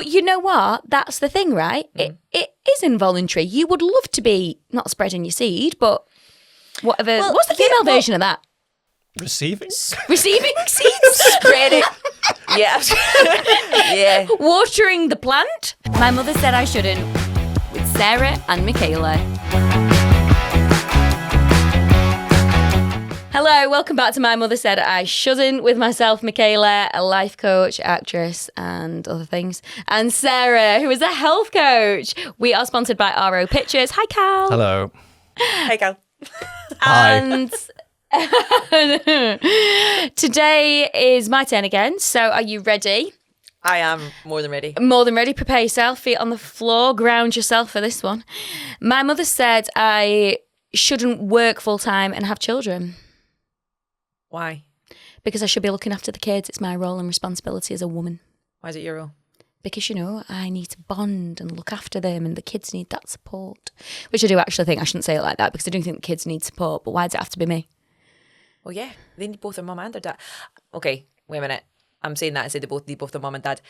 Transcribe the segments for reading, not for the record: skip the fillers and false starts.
But you know what? That's the thing, right? It is involuntary. You would love to be not spreading your seed, but whatever. Well, what's the female version of that? Receiving? Receiving seeds? Spreading. Yeah. Yeah. Watering the plant? My mother said I shouldn't, with Sarah and Michaela. Hello, welcome back to My Mother Said I Shouldn't with myself, Michaela, a life coach, actress, and other things, and Sarah, who is a health coach. We are sponsored by RO Pictures. Hi, Cal. Hello. Hey, Cal. And today is my turn again. So are you ready? I am more than ready. More than ready. Prepare yourself. Feet on the floor. Ground yourself for this one. My mother said I shouldn't work full time and have children. Why? Because I should be looking after the kids. It's my role and responsibility as a woman. Why is it your role? Because, you know, I need to bond and look after them and the kids need that support. Which I do actually think. I shouldn't say it like that because I do think the kids need support. But why does it have to be me? Well, yeah. They need both their mum and their dad. Okay, wait a minute. I'm saying that I say they both need both their mum and dad.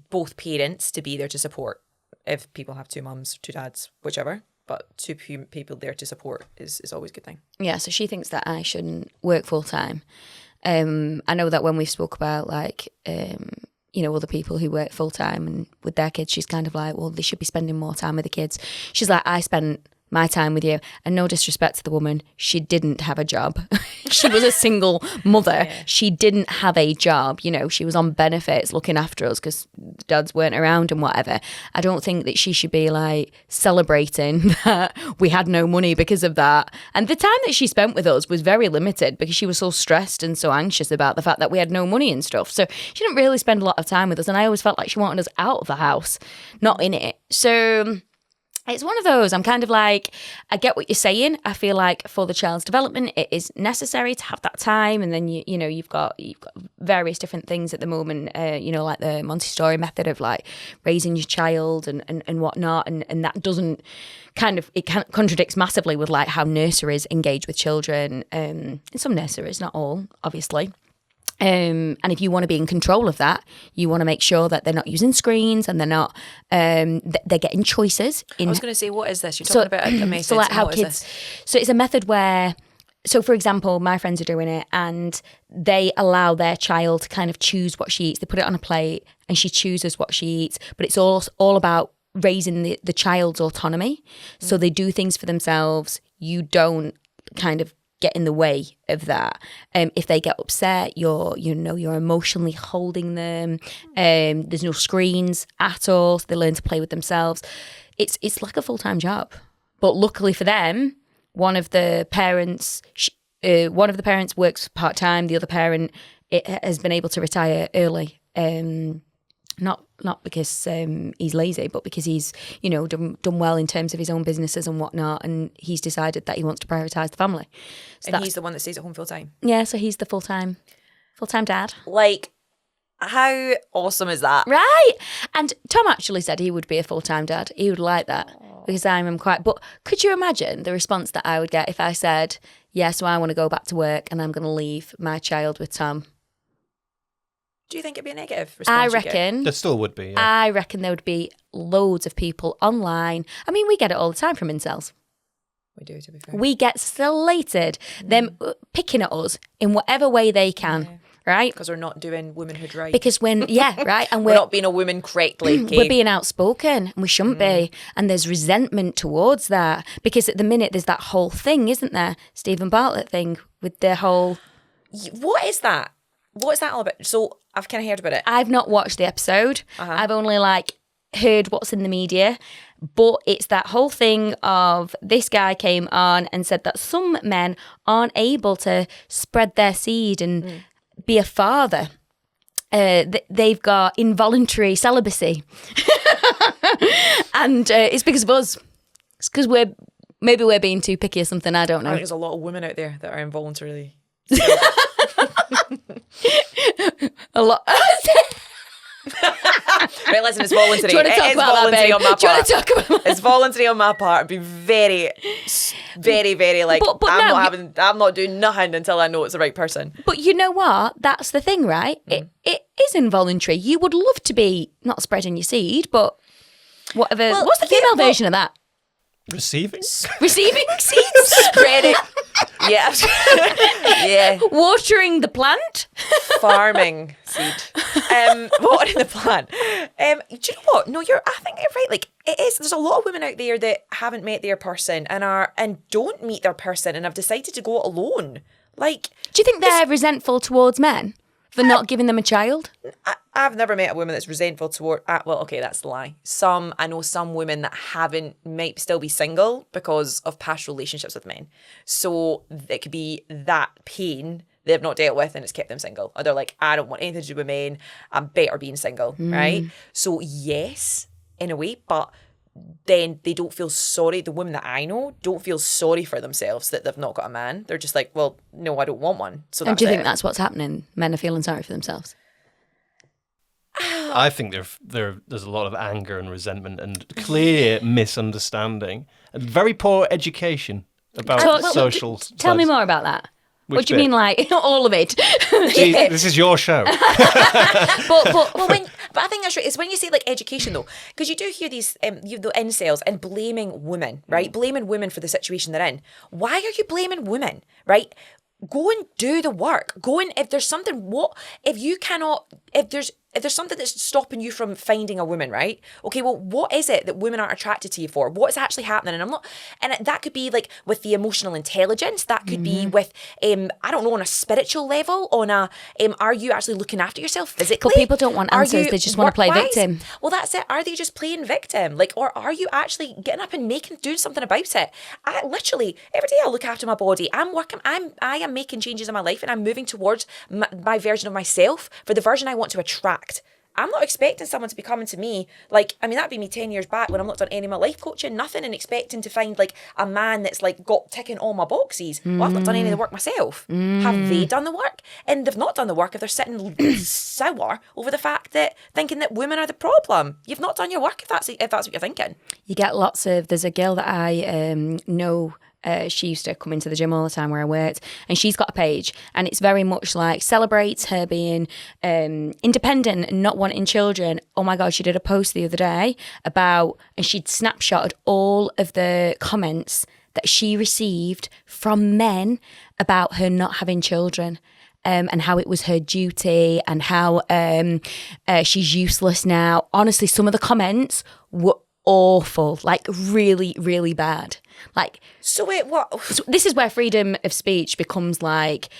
Both parents to be there to support. If people have two mums, two dads, whichever. But two people there to support is always a good thing. Yeah, so she thinks that I shouldn't work full time. I know that when we spoke about you know, other people who work full time and with their kids, she's kind of like, well, they should be spending more time with the kids. She's like, I spent my time with you. And no disrespect to the woman, she didn't have a job. She was a single mother. Yeah. She didn't have a job. You know, she was on benefits looking after us because dads weren't around and whatever. I don't think that she should be like celebrating that we had no money because of that. And the time that she spent with us was very limited because she was so stressed and so anxious about the fact that we had no money and stuff. So she didn't really spend a lot of time with us. And I always felt like she wanted us out of the house, not in it. So it's one of those, I'm kind of like, I get what you're saying. I feel like for the child's development, it is necessary to have that time. And then, you know, you've got various different things at the moment, you know, like the Montessori method of like raising your child and whatnot. And that doesn't it contradicts massively with like how nurseries engage with children. In some nurseries, not all, obviously. And if you want to be in control of that, you want to make sure that they're not using screens and they're not, they're getting choices. I was going to say, what is this? You're talking about a method. So like how kids, so it's a method where, so for example, my friends are doing it and they allow their child to kind of choose what she eats. They put it on a plate and she chooses what she eats, but it's all about raising the child's autonomy. So they do things for themselves. You don't kind of get in the way of that. If they get upset, you're emotionally holding them. There's no screens at all, so they learn to play with themselves. It's like a full-time job. But luckily for them, one of the parents works part-time. The other parent has been able to retire early. Not because he's lazy, but because he's, you know, done well in terms of his own businesses and whatnot, and he's decided that he wants to prioritise the family. So and he's the one that stays at home full time? Yeah, so he's the full-time dad. Like, how awesome is that? Right. And Tom actually said he would be a full-time dad. He would like that. Aww. Because I'm quite... But could you imagine the response that I would get if I said, yeah, so I want to go back to work and I'm going to leave my child with Tom? Do you think it'd be a negative response? I reckon. There still would be, yeah. I reckon there would be loads of people online. I mean, we get it all the time from incels. We do, to be fair. We get slated, them picking at us in whatever way they can, right? Because we're not doing womanhood right. Because right? And we're not being a woman correctly. Okay? We're being outspoken, and we shouldn't be. And there's resentment towards that. Because at the minute, there's that whole thing, isn't there? Stephen Bartlett thing with the whole... What is that? What is that all about? So I've kind of heard about it. I've not watched the episode. I've only heard what's in the media. But it's that whole thing of this guy came on and said that some men aren't able to spread their seed and be a father. They've got involuntary celibacy. And it's because of us. It's because maybe we're being too picky or something. I don't know. I think there's a lot of women out there that are involuntarily a lot. Right, listen, it's voluntary. Do you want to talk about that, babe? On my part. Do you want to talk about that? It's voluntary on my part. I'd be very, very, very like, But I'm not doing nothing until I know it's the right person. But you know what? That's the thing, right? It is involuntary. You would love to be not spreading your seed, but whatever. Well, what's the female version of that? Receiving? Receiving seeds? Spreading. Yeah. Yeah. Watering the plant? Farming seed. Watering the plant. Do you know what? No, I think you're right. Like, it is. There's a lot of women out there that haven't met their person and don't meet their person and have decided to go it alone. Like, do you think they're resentful towards men for not giving them a child? I've never met a woman that's resentful toward. Well, okay, that's a lie. I know some women that might still be single because of past relationships with men. So it could be that pain they've not dealt with and it's kept them single. Or they're like, I don't want anything to do with men. I'm better being single, right? So yes, in a way, but then they don't feel sorry. The women that I know don't feel sorry for themselves that they've not got a man. They're just like, well, no, I don't want one. So and do you think that's what's happening? Men are feeling sorry for themselves? I think there's a lot of anger and resentment and clear misunderstanding and very poor education about social. Tell me more about that. Which what do you bit? mean, like, all of it? Gee, this is your show. But I think that's right. It's when you say like education though, because you do hear these the incels and blaming women, right? Blaming women for the situation they're in. Why are you blaming women, right? Go and do the work. Go and if there's something, if there's something that's stopping you from finding a woman, right? Okay, well, what is it that women aren't attracted to you for? What's actually happening? And that could be like with the emotional intelligence. That could be with, I don't know, on a spiritual level, are you actually looking after yourself physically? But people don't want answers. They just want to play victim. Well, that's it. Are they just playing victim? Like, or are you actually getting up and doing something about it? I literally, every day I look after my body. I am making changes in my life and I'm moving towards my version of myself for the version I want to attract. I'm not expecting someone to be coming to me like, I mean, that'd be me 10 years back when I'm not done any of my life coaching, nothing, and expecting to find like a man that's like got ticking all my boxes. Well, I've not done any of the work myself. Have they done the work? And they've not done the work if they're sitting sour over the fact that thinking that women are the problem. You've not done your work if that's what you're thinking. You get there's a girl that I know. She used to come into the gym all the time where I worked, and she's got a page, and it's very much like celebrates her being independent and not wanting children. Oh my God, she did a post the other day and she'd snapshotted all of the comments that she received from men about her not having children. And how it was her duty and how she's useless now. Honestly, some of the comments were awful, like really, really bad. Like, so wait, what? So this is where freedom of speech becomes like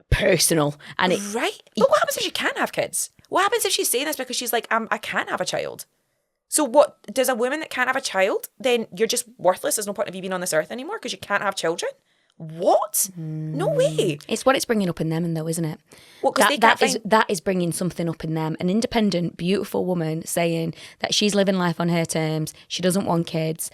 personal, and right. But what happens if she can't have kids? What happens if she's saying this because she's like, I can't have a child? So what does a woman that can't have a child? Then you're just worthless. There's no point of you being on this earth anymore because you can't have children. What? No way. It's what it's bringing up in them, though, isn't it? Well, that is bringing something up in them. An independent, beautiful woman saying that she's living life on her terms. She doesn't want kids.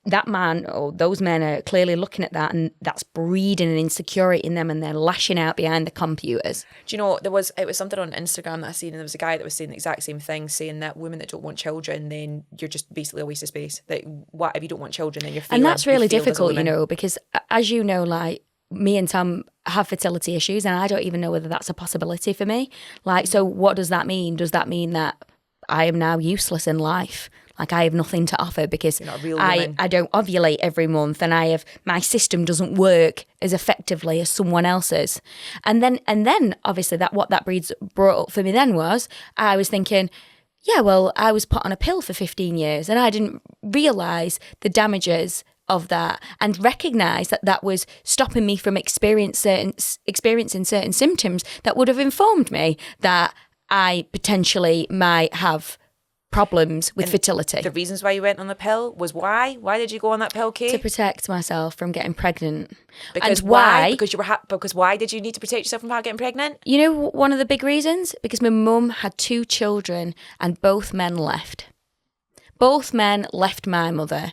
That man or those men are clearly looking at that, and that's breeding an insecurity in them, and they're lashing out behind the computers. Do you know, it was something on Instagram that I seen, and there was a guy that was saying the exact same thing, saying that women that don't want children, then you're just basically a waste of space. That what if you don't want children, then you're feeling, and that's really difficult, you know, because as you know, like me and Tom have fertility issues, and I don't even know whether that's a possibility for me. Like, so what does that mean? Does that mean that I am now useless in life? Like I have nothing to offer because I don't ovulate every month, and my system doesn't work as effectively as someone else's. And then obviously what that brought up for me then was I was thinking, yeah, well, I was put on a pill for 15 years and I didn't realise the damages of that and recognise that was stopping me from experiencing certain symptoms that would have informed me that I potentially might have problems with fertility. The reasons why you went on the pill was why? Why did you go on that pill, Kate? To protect myself from getting pregnant. Because why? Because because why did you need to protect yourself from getting pregnant? You know one of the big reasons? Because my mum had 2 children and both men left. Both men left my mother.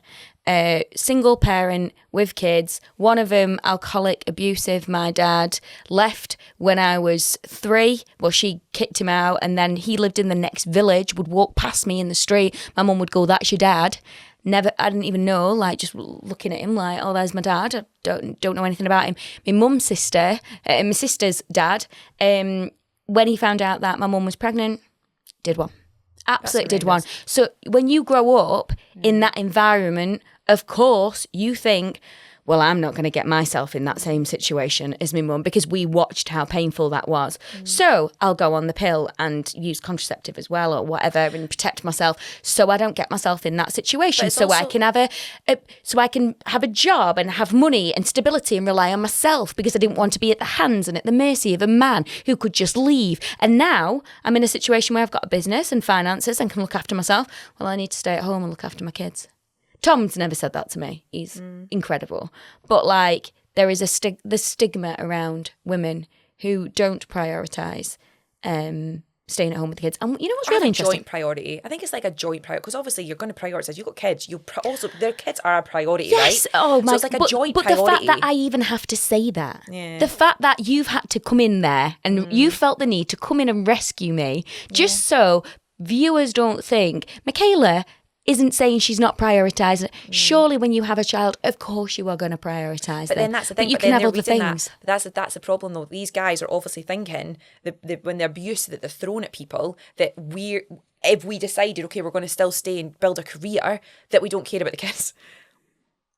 single parent with kids. One of them alcoholic, abusive. My dad left when I was 3. Well, she kicked him out, and then he lived in the next village, would walk past me in the street. My mum would go, "That's your dad." Never, I didn't even know, like, just looking at him like, "Oh, there's my dad." I don't know anything about him. My mum's sister, my sister's dad, when he found out that my mum was pregnant, did one. Absolutely did one. So when you grow up in that environment, of course, you think, well, I'm not going to get myself in that same situation as my mum, because we watched how painful that was. So I'll go on the pill and use contraceptive as well or whatever and protect myself so I don't get myself in that situation. So I can have a job and have money and stability and rely on myself, because I didn't want to be at the hands and at the mercy of a man who could just leave. And now I'm in a situation where I've got a business and finances and can look after myself. Well, I need to stay at home and look after my kids. Tom's never said that to me. He's incredible. But, like, there is the stigma around women who don't prioritise staying at home with the kids. And you know what's really interesting? Joint priority. I think it's like a joint priority, because obviously you're going to prioritise. You've got kids. Also, their kids are a priority, yes. right? Oh my! So it's like a joint priority. But the fact that I even have to say that, the fact that you've had to come in there and you felt the need to come in and rescue me, just so viewers don't think Michaela isn't saying she's not prioritising. Surely when you have a child, of course you are going to prioritise. But then that's the thing. But you can have other things. That's the problem, though. These guys are obviously thinking that when the abuse that they're throwing at people, that if we decided, okay, we're going to still stay and build a career, that we don't care about the kids.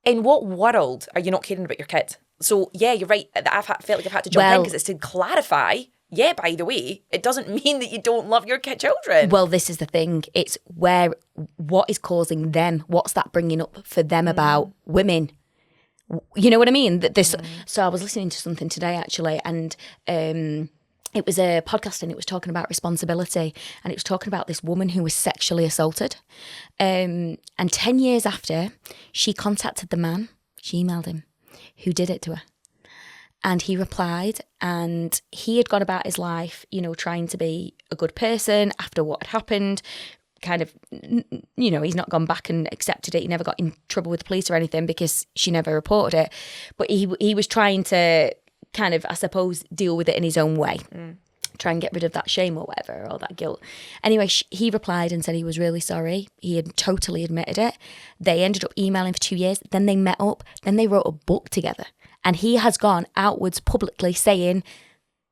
In what world are you not caring about your kid? So yeah, you're right. Felt like I've had to jump in because it's to clarify. Yeah, by the way, it doesn't mean that you don't love your children. Well, this is the thing. It's what is causing them? What's that bringing up for them about women? You know what I mean? So I was listening to something today, actually, and it was a podcast, and it was talking about responsibility, and it was talking about this woman who was sexually assaulted. And 10 years after, she contacted the man, she emailed him, who did it to her. And he replied, and he had gone about his life, trying to be a good person after what had happened. Kind of, he's not gone back and accepted it. He never got in trouble with the police or anything because she never reported it. But he was trying to kind of, I suppose, deal with it in his own way. Try and get rid of that shame or whatever, or that guilt. Anyway, he replied and said he was really sorry. He had totally admitted it. They ended up emailing for 2 years. Then they met up. Then they wrote a book together. And he has gone outwards publicly saying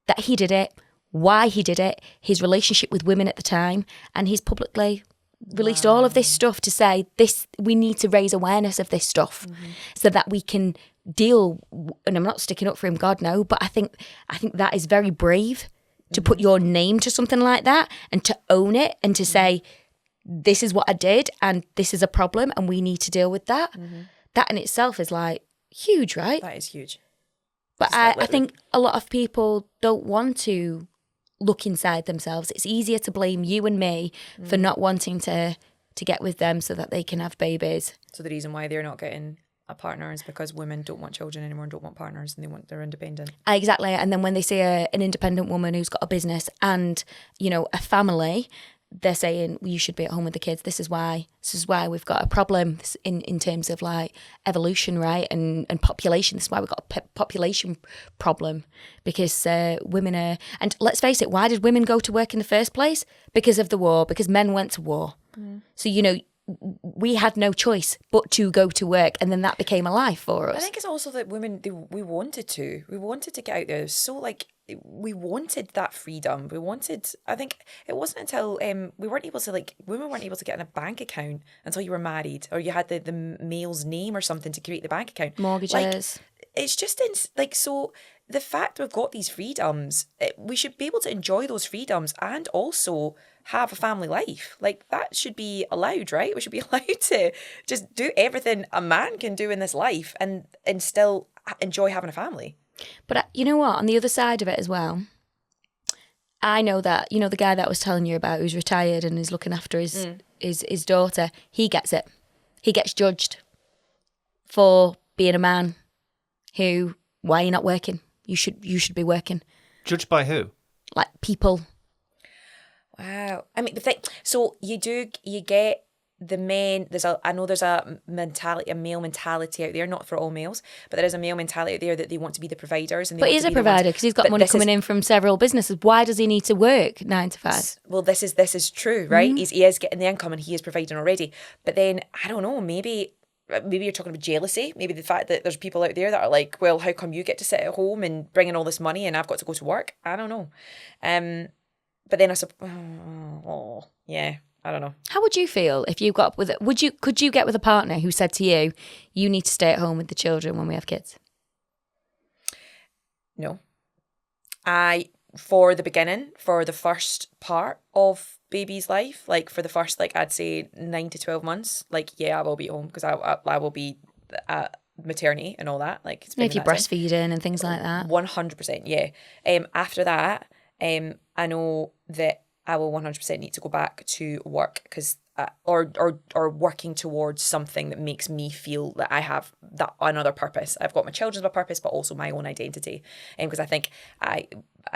that he did it, why he did it, his relationship with women at the time. And he's publicly released all of this stuff to say, we need to raise awareness of this stuff so that we can deal. And I'm not sticking up for him, God no, but I think that is very brave to put your name to something like that and to own it and to say, this is what I did and this is a problem and we need to deal with that. That in itself is like, huge, right? That is huge. But I think a lot of people don't want to look inside themselves. It's easier to blame you and me for not wanting to get with them so that they can have babies. So the reason why they're not getting a partner is because women don't want children anymore and don't want partners, and they're independent. Exactly. And then when they see an independent woman who's got a business and, a family, they're saying, well, you should be at home with the kids. This is why we've got a problem in terms of like evolution, right? And population. This is why we've got a population problem, because women are, and let's face it, why did women go to work in the first place? Because of the war, because men went to war. So, we had no choice but to go to work, and then that became a life for us. I think it's also that women, we wanted to get out there. So like, we wanted that freedom. I think it wasn't until women weren't able to get in a bank account until you were married, or you had the male's name or something to create the bank account. Mortgages. Like, it's just so the fact we've got these freedoms, we should be able to enjoy those freedoms and also have a family life. Like, that should be allowed, right? We should be allowed to just do everything a man can do in this life and still enjoy having a family. But you know what? On the other side of it as well, I know that, the guy that I was telling you about who's retired and is looking after his daughter, he gets it. He gets judged for being a man who, why are you not working? You should be working. Judged by who? Like people. Wow. I mean, the thing, so you get I know there's a male mentality out there, not for all males, but there is a male mentality out there that they want to be the providers. And but he's a provider because he's got money coming in from several businesses. Why does he need to work 9 to 5? Well, this is true, right? He is getting the income and he is providing already. But then, I don't know, maybe you're talking about jealousy. Maybe the fact that there's people out there that are like, well, how come you get to sit at home and bring in all this money and I've got to go to work? I don't know. But then yeah, I don't know. How would you feel if you got up with it? Could you get with a partner who said to you, you need to stay at home with the children when we have kids? No. For the beginning, for the first part of baby's life, like for the first, like I'd say 9 to 12 months, like, yeah, I will be at home because I will be at maternity and all that. Like, if you're breastfeeding and things like that. 100%, yeah. After that, I know that I will 100% need to go back to work because or working towards something that makes me feel that I have that another purpose. I've got my children as my purpose, but also my own identity. Because I think I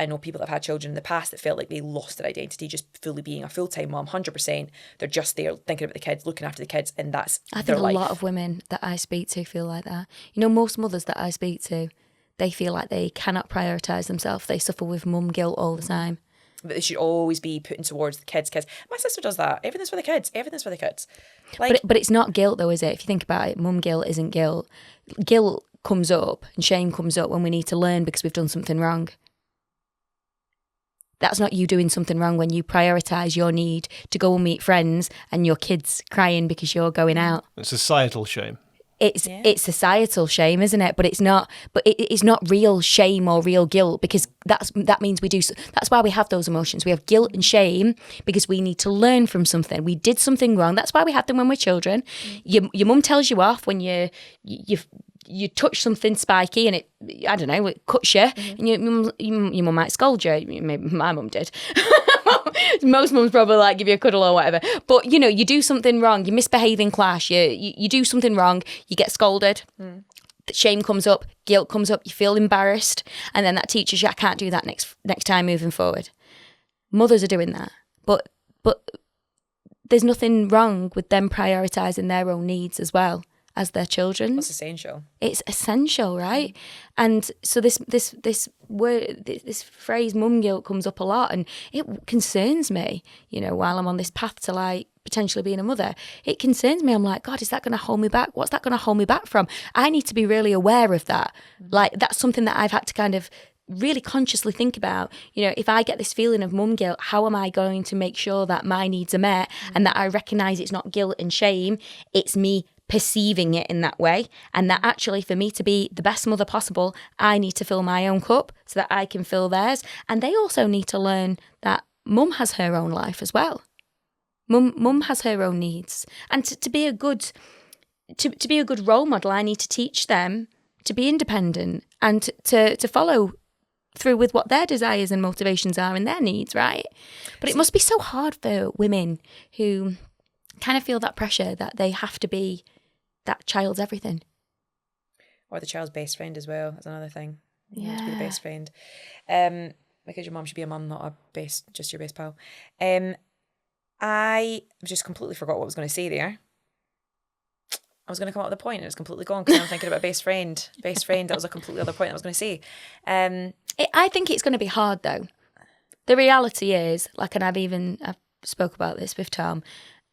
know people that have had children in the past that felt like they lost their identity just fully being a full-time mom, 100%. They're just there thinking about the kids, looking after the kids, and that's I think their a life. lot of women that I speak to feel like that. You know, most mothers that I speak to, they feel like they cannot prioritise themselves. They suffer with mum guilt all the time. But they should always be putting towards the kids. My sister does that. Everything's for the kids. Like, but it's not guilt though, is it? If you think about it, mum guilt isn't guilt. Guilt comes up and shame comes up when we need to learn because we've done something wrong. That's not you doing something wrong when you prioritise your need to go and meet friends and your kids crying because you're going out. It's societal shame. It's societal shame, isn't it? But it's not. But it's not real shame or real guilt because that means we do. That's why we have those emotions. We have guilt and shame because we need to learn from something. We did something wrong. That's why we have them when we're children. Your mum tells you off when you touch something spiky and it cuts you, and your mum might scold you. Maybe my mum did. Most mums probably like give you a cuddle or whatever. But you do something wrong, you misbehave in class, you do something wrong, you get scolded. Shame comes up, guilt comes up, you feel embarrassed, and then that teaches you I can't do that next time moving forward. Mothers are doing that, but there's nothing wrong with them prioritising their own needs as well as their children. It's essential. It's essential, right? And so this word, this phrase "mum guilt" comes up a lot, and it concerns me. While I'm on this path to like potentially being a mother, it concerns me. I'm like, God, is that going to hold me back? What's that going to hold me back from? I need to be really aware of that. Like that's something that I've had to kind of really consciously think about. If I get this feeling of mum guilt, how am I going to make sure that my needs are met and that I recognise it's not guilt and shame, it's me perceiving it in that way, and that actually for me to be the best mother possible, I need to fill my own cup so that I can fill theirs. And they also need to learn that mum has her own life as well. Mum has her own needs, and to be a good role model, I need to teach them to be independent and to follow through with what their desires and motivations are and their needs, right? But it must be so hard for women who kind of feel that pressure that they have to be that child's everything. Or the child's best friend as well. That's another thing. You want to be the best friend. Because your mum should be a mum, not just your best pal. I just completely forgot what I was going to say there. I was going to come up with a point and it's completely gone because I'm thinking about best friend. That was a completely other point I was going to say. I think it's going to be hard though. The reality is, and I've spoke about this with Tom,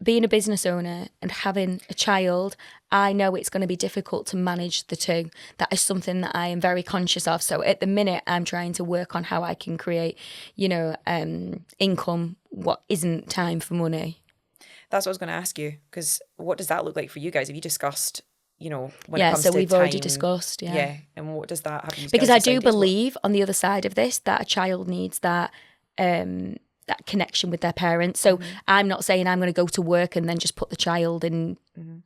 being a business owner and having a child, I know it's going to be difficult to manage the two. That is something that I am very conscious of. So at the minute, I'm trying to work on how I can create, income, what isn't time for money. That's what I was going to ask you, because what does that look like for you guys? Have you discussed, when it comes so to we've time? already discussed, Yeah, and what does that have? Because I do believe on the other side of this that a child needs that that connection with their parents. So I'm not saying I'm going to go to work and then just put the child in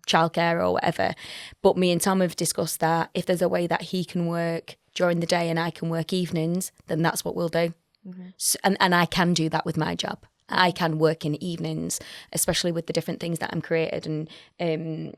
childcare or whatever. But me and Tom have discussed that if there's a way that he can work during the day and I can work evenings, then that's what we'll do. So, and I can do that with my job. I can work in evenings, especially with the different things that I'm created and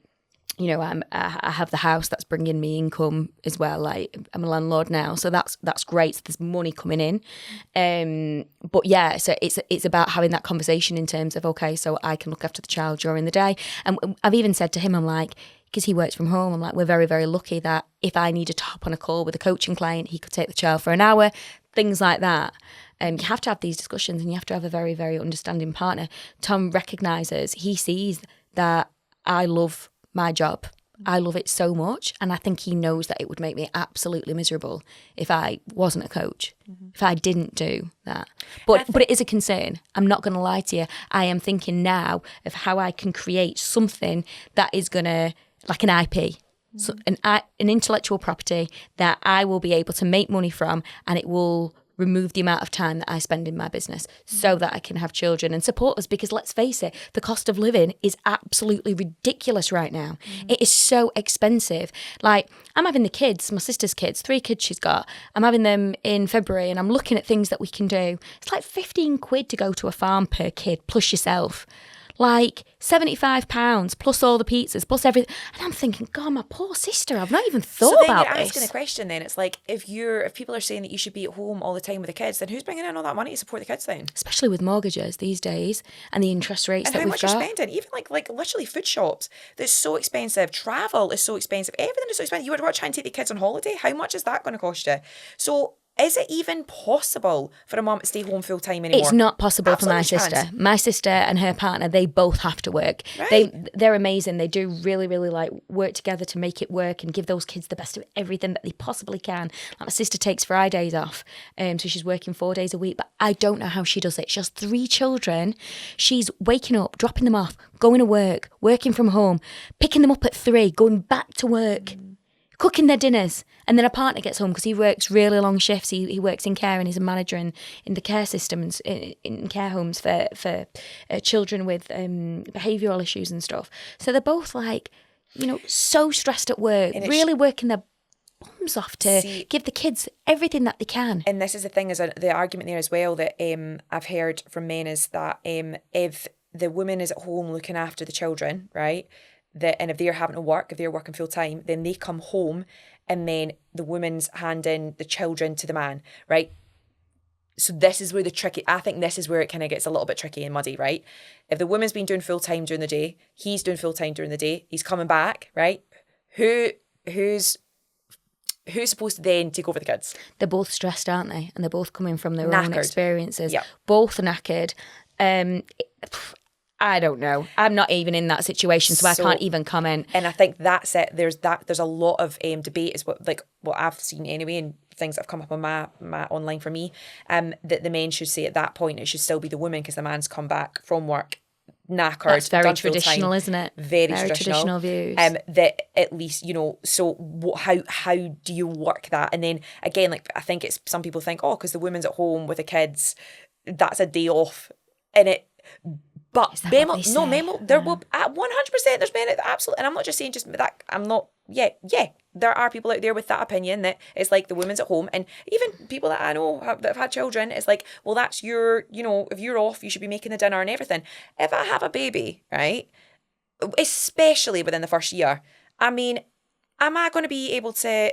I have the house that's bringing me income as well. Like I'm a landlord now, so that's great. So there's money coming in. But yeah, so it's about having that conversation in terms of, okay, so I can look after the child during the day. And I've even said to him, I'm like, because he works from home, I'm like, we're very, very lucky that if I needed to hop on a call with a coaching client, he could take the child for an hour, things like that. You have to have these discussions, and you have to have a very, very understanding partner. Tom recognises, he sees that I love my job. I love it so much, and I think he knows that it would make me absolutely miserable if I wasn't a coach, if I didn't do that. But it is a concern. I'm not going to lie to you. I am thinking now of how I can create something that is going to, like an IP, so an intellectual property that I will be able to make money from, and it will remove the amount of time that I spend in my business so that I can have children and support us, because let's face it, the cost of living is absolutely ridiculous right now. It is so expensive. Like, I'm having the kids, my sister's kids, 3 kids she's got, I'm having them in February, and I'm looking at things that we can do. It's like 15 quid to go to a farm per kid plus yourself. Like £75 plus all the pizzas plus everything, and I'm thinking, God, my poor sister, I've not even thought about this. So then you're asking a question. Then it's like, if people are saying that you should be at home all the time with the kids, then who's bringing in all that money to support the kids then? Especially with mortgages these days and the interest rates and that how we've much got. you're spending, even like literally food shops. That's so expensive. Travel is so expensive. Everything is so expensive. You want to try and take the kids on holiday? How much is that going to cost you? So, is it even possible for a mum to stay home full time anymore? It's not possible Absolutely for my sister. can't. My sister and her partner, they both have to work. Right. They're amazing. They do really, really like work together to make it work and give those kids the best of everything that they possibly can. Like, my sister takes Fridays off, so she's working 4 days a week. But I don't know how she does it. She has 3 children. She's waking up, dropping them off, going to work, working from home, picking them up at 3, going back to work. Cooking their dinners, and then a partner gets home because he works really long shifts. He works in care, and he's a manager in the care systems in care homes for children with behavioural issues and stuff. So they're both like, so stressed at work, really working their bums off to give the kids everything that they can. And this is the thing, is the argument there as well that I've heard from men is that if the woman is at home looking after the children, right? And if they're having to work, if they're working full time, then they come home and then the woman's handing the children to the man, right? So this is where I think this is where it kind of gets a little bit tricky and muddy, right? If the woman's been doing full time during the day, he's doing full time during the day, he's coming back, right? Who's supposed to then take over the kids? They're both stressed, aren't they? And they're both coming from their own Knackered. experiences. Yep. Both knackered. I don't know. I'm not even in that situation, so I can't even comment. And I think that's it. There's a lot of debate is what I've seen anyway, and things that have come up on my online for me. That the men should say at that point it should still be the woman, because the man's come back from work knackered. That's very done traditional, isn't it? Very traditional views. That at least so how do you work that? And then again, like, I think it's some people think, because the woman's at home with the kids, that's a day off, and it. But there will at 100%. There's men that absolutely, and I'm not just saying just that. I'm not. Yeah. There are people out there with that opinion that it's like the woman's at home, and even people that I know that have had children, it's like, well, that's your, if you're off, you should be making the dinner and everything. If I have a baby, right, especially within the first year, I mean, am I going to be able to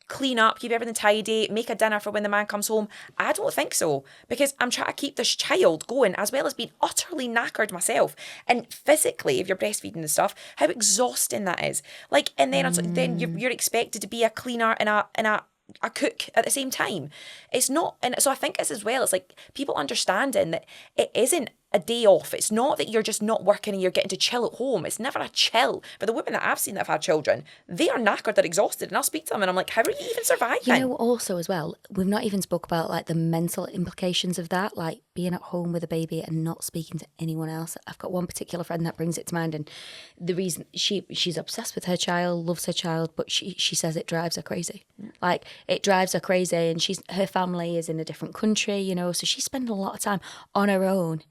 clean up, keep everything tidy, make a dinner for when the man comes home? I don't think so, because I'm trying to keep this child going, as well as being utterly knackered myself. And physically, if you're breastfeeding and stuff, how exhausting that is. Like, and then you're expected to be a cleaner and a cook at the same time. It's not, and so I think this as well, it's like people understanding that it isn't a day off. It's not that you're just not working and you're getting to chill at home. It's never a chill. But the women that I've seen that have had children, they are knackered, they're exhausted, and I'll speak to them and I'm like, how are you even surviving? Also as well, we've not even spoke about like the mental implications of that, like being at home with a baby and not speaking to anyone else. I've got one particular friend that brings it to mind, and the reason she's obsessed with her child, loves her child, but she says it drives her crazy. Like, it drives her crazy, and her family is in a different country, so she's spending a lot of time on her own.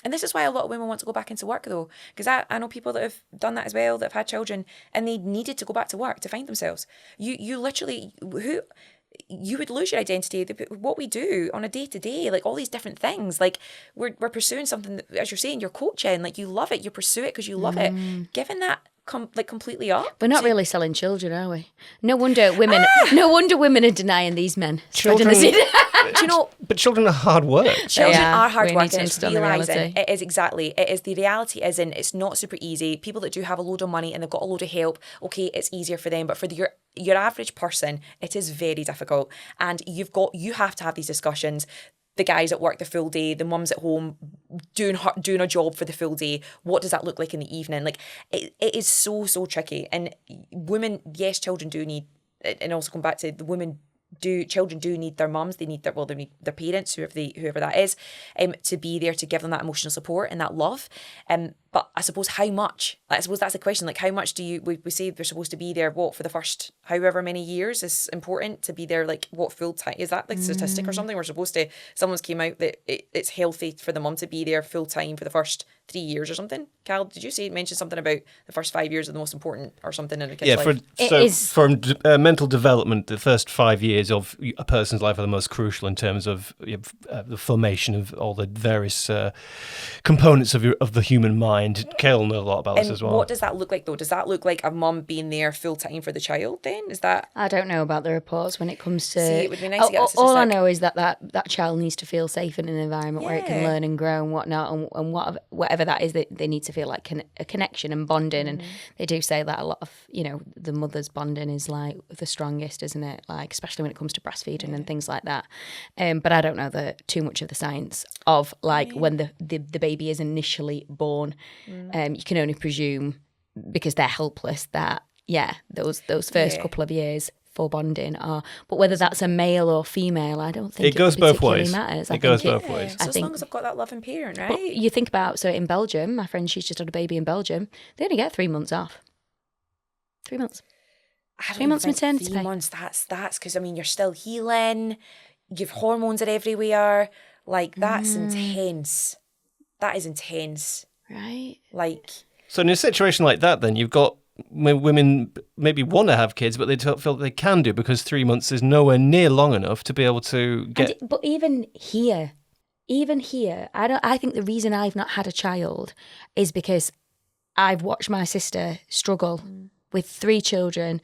And this is why a lot of women want to go back into work, though, because I know people that have done that as well, that have had children, and they needed to go back to work to find themselves. You literally, you would lose your identity. What we do on a day-to-day, like all these different things, like we're pursuing something that, as you're saying, you're coaching, like you love it, you pursue it because you love it. Given that completely up. We're not really selling children, are we? No wonder women. No wonder women are denying these men. spreading the Children- seed. Do you know? But children are hard work. Children Yeah, are hard we work, need to and it's understand the realising reality. it is exactly. It is the reality. As in, it's not super easy. People that do have a load of money and they've got a load of help, okay, it's easier for them. But for your average person, it is very difficult. And you have to have these discussions. The guys at work the full day, the mums at home doing a job for the full day. What does that look like in the evening? Like it is so tricky. And women, yes, children do need, and also come back to the women. Children do need their mums, they need their parents, whoever that is, to be there to give them that emotional support and that love. But I suppose how much? I suppose that's the question. Like how much do we say they're supposed to be there? What for the first however many years is important to be there? Like what full time is that? Like statistic or something? We're supposed to. Someone's came out that it's healthy for the mum to be there full time for the first 3 years or something. Cal, did you mention something about the first 5 years are the most important or something in a kid's life? For mental development, the first 5 years of a person's life are the most crucial in terms of the formation of all the various components of the human mind. Kale will know a lot about this as well. What does that look like though? Does that look like a mum being there full time for the child then? Is that... I don't know about the reports when it comes to... See, it would be nice to get a statistic. All I know is that child needs to feel safe in an environment where it can learn and grow and whatnot, and whatever that is, they need to feel like a connection and bonding. And they do say that a lot of, the mother's bonding is like the strongest, isn't it? Like, especially when it comes to breastfeeding and things like that. But I don't know too much of the science of like when the baby is initially born. You can only presume, because they're helpless, that those first couple of years for bonding are, but whether that's a male or female, I don't think it goes both ways. Matters. It goes both ways. So as long as I've got that loving parent, right? But you think about, so in Belgium, my friend, she's just had a baby in Belgium. They only get 3 months off. 3 months. I don't 3 months think maternity 3 pay. months. That's because you're still healing. You've hormones are everywhere. Like that's intense. That is intense. Right. Like. So in a situation like that, then you've got women maybe want to have kids, but they don't feel they can do because 3 months is nowhere near long enough to be able to get. But even here, I think the reason I've not had a child is because I've watched my sister struggle with 3 children,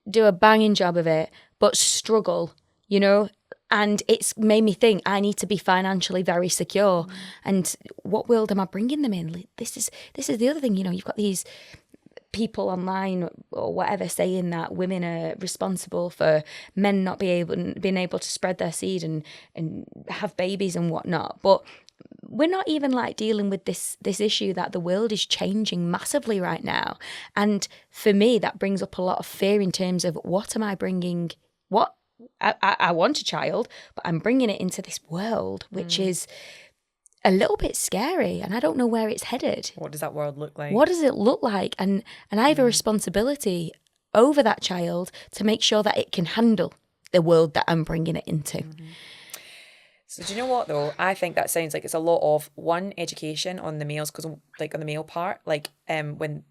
do a banging job of it, but struggle, and it's made me think I need to be financially very secure. And what world am I bringing them in? This is the other thing, you've got these people online or whatever saying that women are responsible for men not being able to spread their seed and have babies and whatnot. But we're not even like dealing with this issue that the world is changing massively right now. And for me, that brings up a lot of fear in terms of what am I bringing? What I want a child, but I'm bringing it into this world, which is a little bit scary, and I don't know where it's headed. What does that world look like? What does it look like? And I have a responsibility over that child to make sure that it can handle the world that I'm bringing it into. So do you know what though? I think that sounds like it's a lot of education on the males, because like on the male part, like when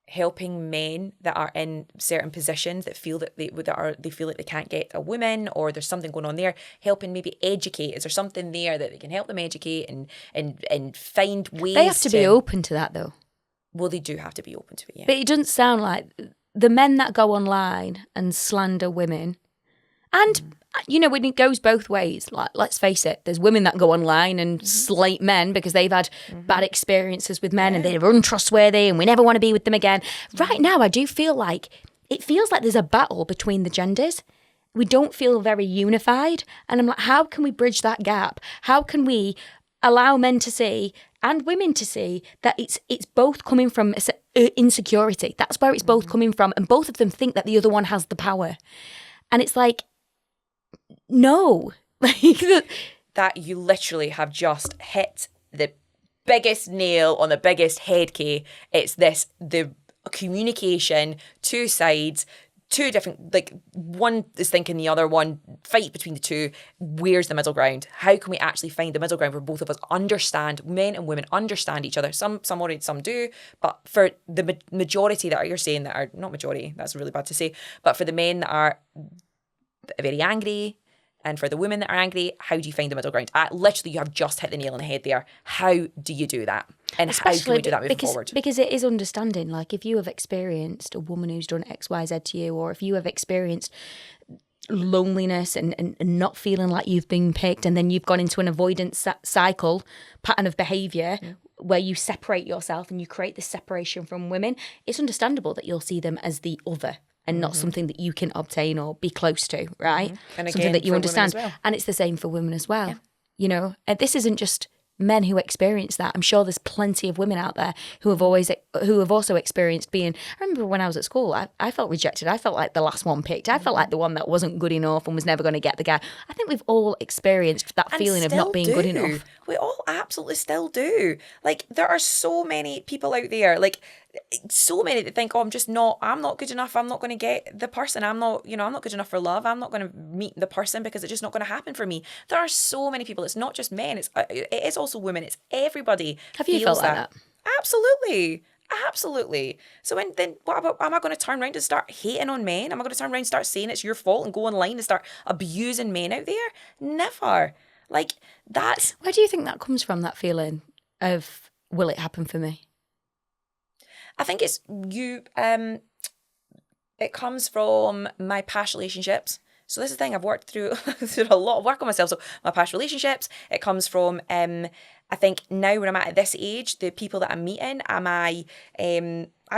helping men that are in certain positions that feel that they feel like they can't get a woman, or there's something going on there, helping maybe educate. Is there something there that they can help them educate and find ways? They have to be open to that though. Well, they do have to be open to it, yeah. But it doesn't sound like the men that go online and slander women, and when it goes both ways, like let's face it, there's women that go online and slate men because they've had bad experiences with men and they're untrustworthy and we never want to be with them again. Right now, I do feel like there's a battle between the genders. We don't feel very unified, and I'm like, how can we bridge that gap? How can we allow men to see and women to see that it's both coming from insecurity? That's where it's both coming from, and both of them think that the other one has the power, and it's like, no. That you literally have just hit the biggest nail on the biggest head, Kay. It's the communication, 2 sides, 2 different, like one is thinking the other one, fight between the 2. Where's the middle ground? How can we actually find the middle ground where both of us understand, men and women understand each other? Some already, some do, but for the majority that you're saying that are, not majority, that's really bad to say, but for the men that are very angry, And for the women that are angry, how do you find the middle ground? Literally, you have just hit the nail on the head there. How do you do that? And how can we do that moving forward? Because it is understanding. Like, if you have experienced a woman who's done X, Y, Z to you, or if you have experienced loneliness and not feeling like you've been picked, and then you've gone into an avoidance cycle pattern of behaviour where you separate yourself and you create this separation from women, it's understandable that you'll see them as the other and not something that you can obtain or be close to, right? And something again, that you for understand. women as well. And it's the same for women as well. You know, and this isn't just men who experience that. I'm sure there's plenty of women out there who have also experienced being. I remember when I was at school, I felt rejected. I felt like the last one picked. I felt like the one that wasn't good enough and was never going to get the guy. I think we've all experienced that feeling of not being good enough. We all absolutely still do. Like, there are so many people out there, like, so many that think, I'm not good enough. I'm not going to get the person. I'm not good enough for love. I'm not going to meet the person because it's just not going to happen for me. There are so many people. It's not just men. It is also women. It's everybody. Have you felt like that? Absolutely. So then what about, am I going to turn around and start hating on men? Am I going to turn around and start saying it's your fault and go online and start abusing men out there? Never. Like, that's... Where do you think that comes from, that feeling of, will it happen for me? I think it's you. It comes from my past relationships. So this is the thing, I've worked through a lot of work on myself. So my past relationships, it comes from, I think now when I'm at this age, the people that I'm meeting, I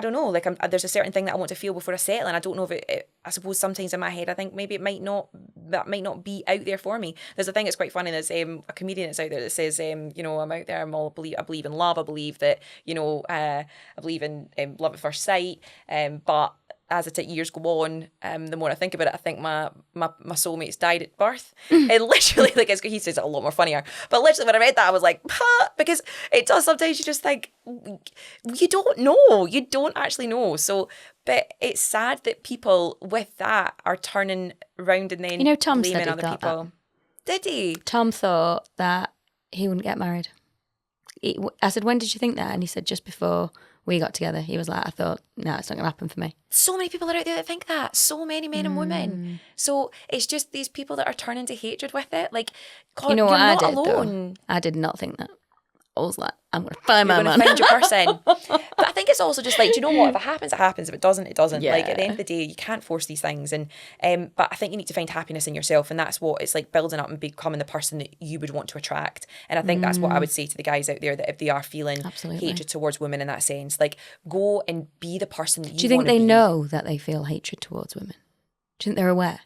don't know, like there's a certain thing that I want to feel before I settle, and I don't know if I suppose sometimes in my head I think maybe that might not be out there for me. There's a thing that's quite funny, there's a comedian that's out there that says, I'm out there, I believe in love, I believe that, I believe in love at first sight, but as years go on, the more I think about it, I think my soulmates died at birth. And literally, like, he says it a lot more funnier. But literally, when I read that, I was like, because it does sometimes. You just think you don't know. You don't actually know. So, but it's sad that people with that are turning around and then Tom blaming said he other thought people. That. Did he? Tom thought that he wouldn't get married. I said, when did you think that? And he said, just before we got together. He was like, I thought, no, it's not going to happen for me. So many people are out there that think that. So many men and women. So it's just these people that are turning to hatred with it. Like, God, you know what you're I not did, alone. Though? I did not think that. I was like, I'm going to find my man. man. Find your person. But I think it's also just like, do you know what? If it happens, it happens. If it doesn't, it doesn't. Yeah. Like, at the end of the day, you can't force these things. And but I think you need to find happiness in yourself. And that's what it's like, building up and becoming the person that you would want to attract. And I think that's what I would say to the guys out there, that if they are feeling hatred towards women in that sense, like, go and be the person that you want to be. Do you think they know that they feel hatred towards women? Do you think they're aware?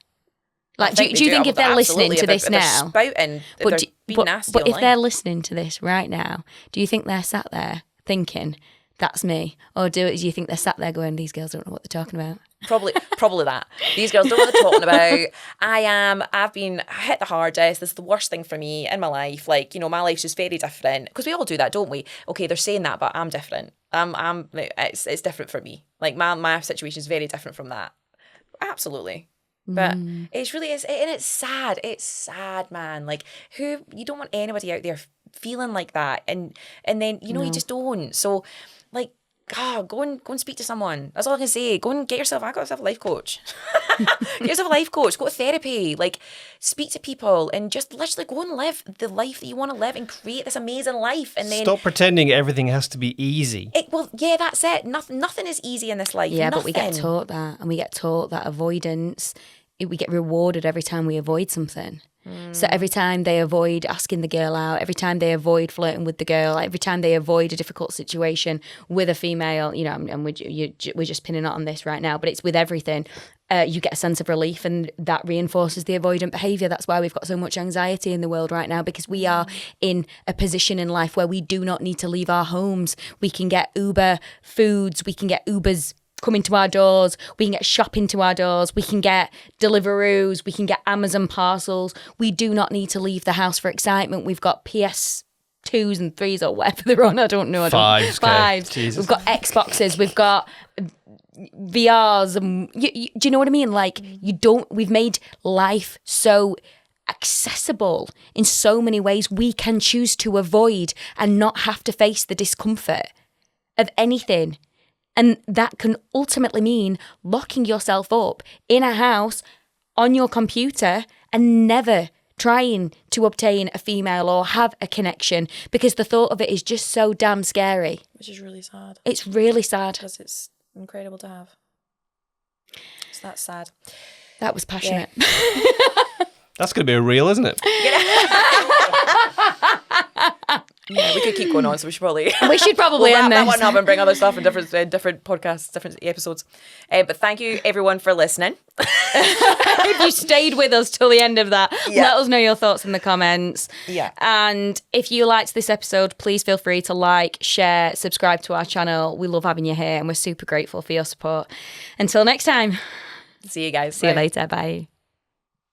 Like, do you think if they're listening to this now, spouting, but if they're listening to this right now, do you think they're sat there thinking, that's me? Or do you think they're sat there going, these girls don't know what they're talking about? Probably that. These girls don't know what they're talking about. I've been hit the hardest. This is the worst thing for me in my life. Like, my life's just very different. Because we all do that, don't we? Okay, they're saying that, but I'm different. It's different for me. Like, my situation is very different from that. Absolutely. But it's really is, and it's sad. It's sad, man. Like, you don't want anybody out there feeling like that, and then you just don't. So, like, go and speak to someone. That's all I can say. Go and get yourself. I got myself a life coach. Get yourself a life coach. Go to therapy. Like, speak to people and just literally go and live the life that you want to live and create this amazing life. And then stop pretending everything has to be easy. That's it. Nothing is easy in this life. Yeah, nothing. But we get taught that, and we get taught that avoidance. We get rewarded every time we avoid something. So every time they avoid asking the girl out, every time they avoid flirting with the girl, every time they avoid a difficult situation with a female, and we're just pinning it on this right now, but it's with everything, you get a sense of relief, and that reinforces the avoidant behaviour. That's why we've got so much anxiety in the world right now, because we are in a position in life where we do not need to leave our homes. We can get Uber foods, we can get Ubers coming to our doors, we can get shopping to our doors, we can get Deliveroos, we can get Amazon parcels. We do not need to leave the house for excitement. We've got PS2s and 3s or whatever they're on, I don't know. Fives. We've got Xboxes, we've got VRs, and do you know what I mean? Like, we've made life so accessible in so many ways. We can choose to avoid and not have to face the discomfort of anything. And that can ultimately mean locking yourself up in a house on your computer and never trying to obtain a female or have a connection, because the thought of it is just so damn scary. Which is really sad. It's really sad. Because it's incredible to have. So that's sad. That was passionate. That's going to be a reel, isn't it? Yeah, we could keep going on, so we should probably We'll wrap end that this. one up and bring other stuff in different podcasts, different episodes. But thank you everyone for listening. If you stayed with us till the end of that, Yeah. let us know your thoughts in the comments. Yeah. And if you liked this episode, please feel free to like, share, subscribe to our channel. We love having you here and we're super grateful for your support. Until next time, See you guys. see you Bye. later. Bye.